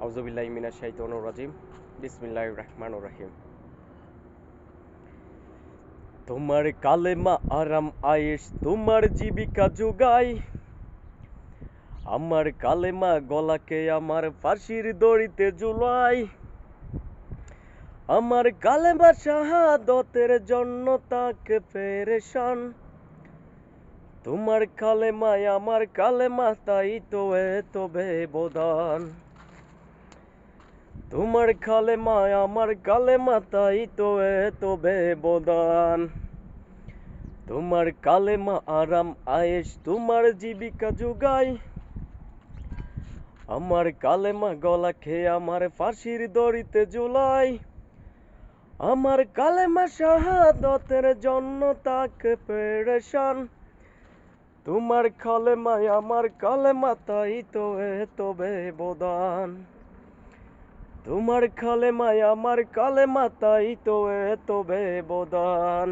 আউযুবিল্লাহি মিনাশ শাইতানির রাজিম। বিসমিল্লাহির রহমানির রহিম। তোমার কালেমা আরাম আয়েশ তোমার জীবিকা যোগায়। আমার কালেমা গলাকে আমার ফাঁসির দড়িতে ঝুলায়। আমার কালেমা শাহাদতের জন্য তাকে পেরেশান। তোমার কালেমায় আমার কালেমা তাই তো এত ব্যবধান। তোমার কালেমায় আমার কালেমা তাই তো এত ব্যবধান। তোমার কালেমা আরাম আয়েশ তোমার জীবিকা যোগায়। আমার কালেমা গলা খেয়ে আমার ফাঁসির দড়িতে ঝুলায়। আমার কালেমা শাহাদতের জন্য তাকে পেরেশান। তোমার কালেমায় আমার কালেমা তাই তো এত ব্যবধান। তোমার কালেমায় আমার কালেমা তাই তো এত ব্যবধান।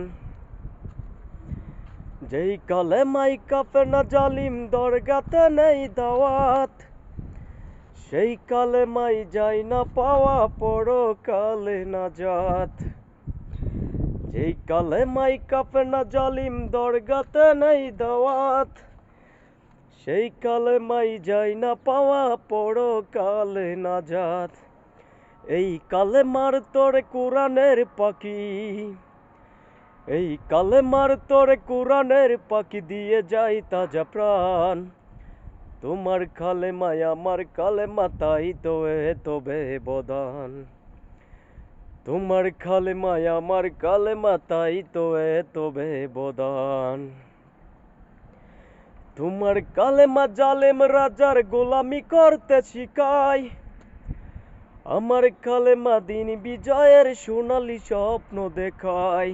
যেই কালেমাই কাফে না জালিম দরগাতে নেই দাওয়াত। সেই কালেমাই যাই না পাওয়া পরকালে নাজাত। যেই কালেমাই কাফে না জালিম দরগাতে নেই দাওয়াত। সেই কালেমাই যাই না পাওয়া পরকালে নাজাত। এই কালেমার তোরে কোরআনের পাখি। এই কালেমার তোরে কোরআনের পাখি দিয়ে যাই তাজা প্রাণ। তোমার কালেমায় আমার কালেমা তাই তো এত ব্যবধান। তোমার কালেমায় আমার কালেমা তাই তো এত ব্যবধান। তোমার কালেমা জালেম রাজার গোলামি করতে শিখায়। আমার কালেমা দিন বিজয়ের সোনালী স্বপ্ন দেখায়।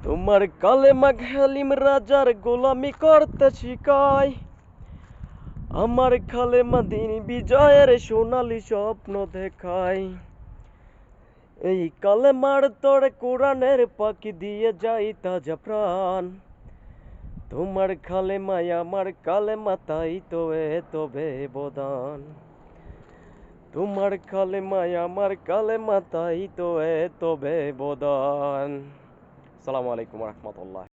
তোমার কালেমা হালিম রাজার গোলামি করতে শিখায়। আমার কালেমা দিন বিজয়ের সোনালী স্বপ্ন দেখায়। এই কালেমার তোরে কোরআনের পাখি দিয়ে যাই তাজা প্রাণ। তোমার কালেমায় আমার কালেমা তাই তো এত ব্যবধান। তোমার কালেমায় আমার কালেমা তাই তো এত ব্যবধান। আসসালামু আলাইকুম ওয়া রাহমাতুল্লাহ।